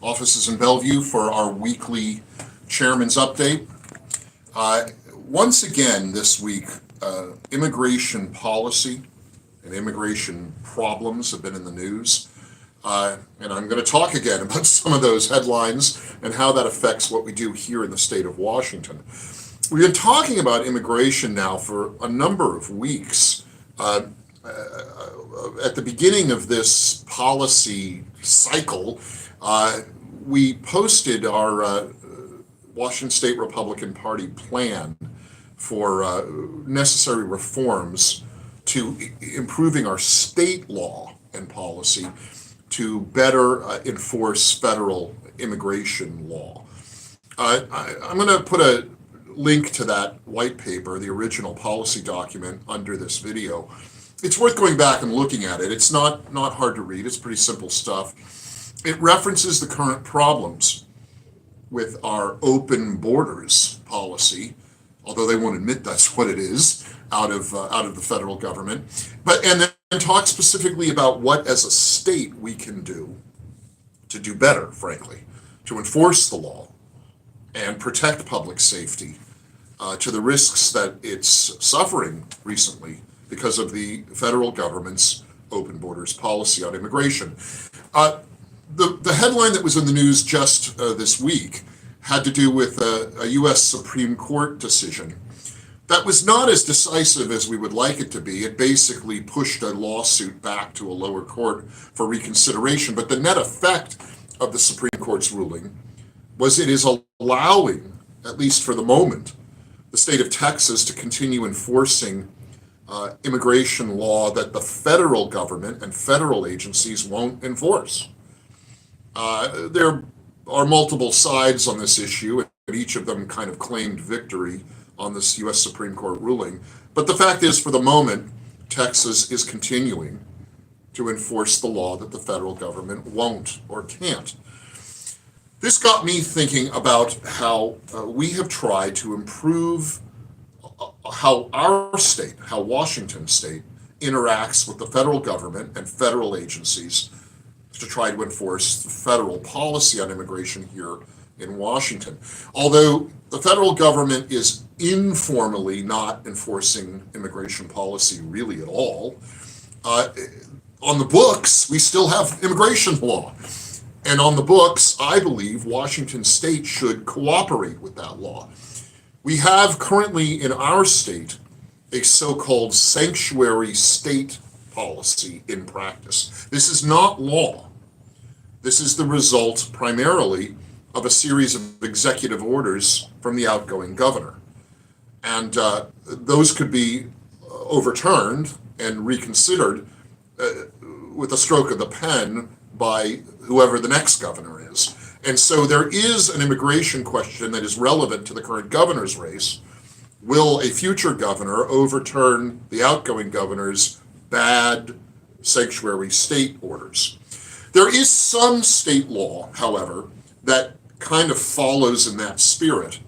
offices in Bellevue for our weekly Chairman's Update. Once again this week, immigration policy and immigration problems have been in the news. And I'm going to talk again about some of those headlines and how that affects what we do here in the state of Washington. We've been talking about immigration now for a number of weeks. At the beginning of this policy cycle, we posted our Washington State Republican Party plan for necessary reforms to improving our state law and policy to better enforce federal immigration law. I'm going to put a link to that white paper, the original policy document, under this video. It's worth going back and looking at it. It's not hard to read. It's pretty simple stuff. It references the current problems with our open borders policy, although they won't admit that's what it is out of the federal government. And then talk specifically about what as a state we can do to do better, frankly, to enforce the law and protect public safety to the risks that it's suffering recently because of the federal government's open borders policy on immigration. The headline that was in the news just this week had to do with a U.S. Supreme Court decision that was not as decisive as we would like it to be. It basically pushed a lawsuit back to a lower court for reconsideration. But the net effect of the Supreme Court's ruling was it is allowing, at least for the moment, the state of Texas to continue enforcing immigration law that the federal government and federal agencies won't enforce. There are multiple sides on this issue, and each of them kind of claimed victory on this U.S. Supreme Court ruling. But the fact is, for the moment, Texas is continuing to enforce the law that the federal government won't or can't. This got me thinking about how we have tried to improve how our state, how Washington State, interacts with the federal government and federal agencies to try to enforce the federal policy on immigration here in Washington. Although the federal government is informally not enforcing immigration policy really at all, on the books, we still have immigration law. And on the books, I believe Washington State should cooperate with that law. We have currently in our state a so-called sanctuary state policy in practice. This is not law. This is the result primarily of a series of executive orders from the outgoing governor. And those could be overturned and reconsidered with a stroke of the pen by whoever the next governor is. And so there is an immigration question that is relevant to the current governor's race. Will a future governor overturn the outgoing governor's bad sanctuary state orders? There is some state law, however, that kind of follows in that spirit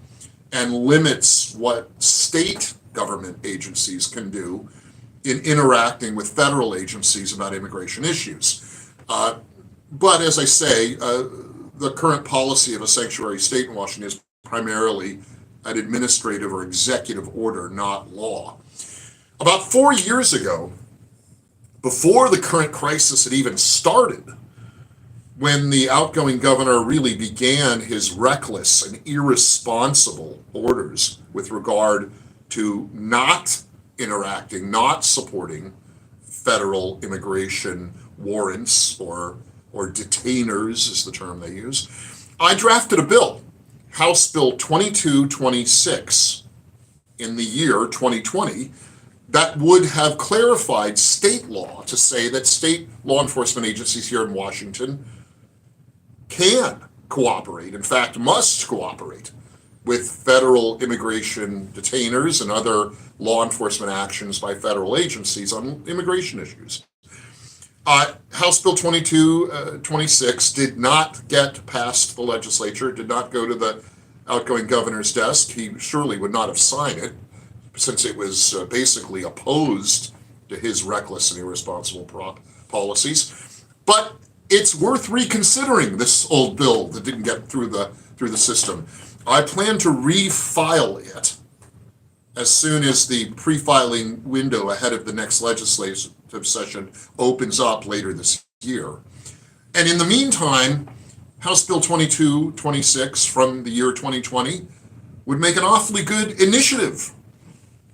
and limits what state government agencies can do in interacting with federal agencies about immigration issues. But as I say, the current policy of a sanctuary state in Washington is primarily an administrative or executive order, not law. About 4 years ago, before the current crisis had even started, when the outgoing governor really began his reckless and irresponsible orders with regard to not interacting, not supporting federal immigration warrants or detainers is the term they use, I drafted a bill, House Bill 2226, in the year 2020, that would have clarified state law to say that state law enforcement agencies here in Washington can cooperate, in fact, must cooperate with federal immigration detainers and other law enforcement actions by federal agencies on immigration issues. House Bill 2226 did not get past the legislature, did not go to the outgoing governor's desk. He surely would not have signed it, since it was basically opposed to his reckless and irresponsible policies. But it's worth reconsidering this old bill that didn't get through the system. I plan to refile it as soon as the pre-filing window ahead of the next legislative session opens up later this year. And in the meantime, House Bill 2226 from the year 2020 would make an awfully good initiative,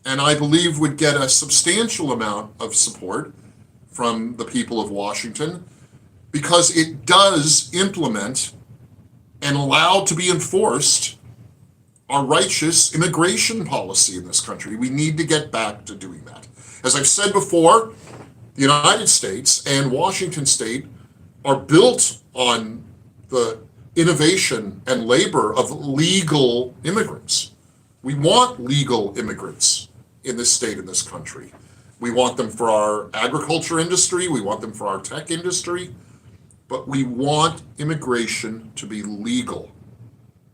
and I believe would get a substantial amount of support from the people of Washington, because it does implement and allow to be enforced our righteous immigration policy in this country. We need to get back to doing that. As I've said before, the United States and Washington State are built on the innovation and labor of legal immigrants. We want legal immigrants in this state, in this country. We want them for our agriculture industry, we want them for our tech industry, but we want immigration to be legal.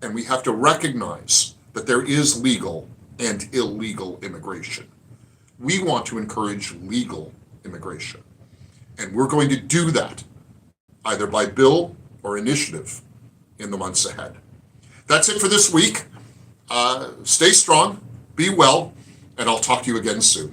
And we have to recognize that there is legal and illegal immigration. We want to encourage legal immigration. And we're going to do that either by bill or initiative in the months ahead. That's it for this week. Stay strong, be well, and I'll talk to you again soon.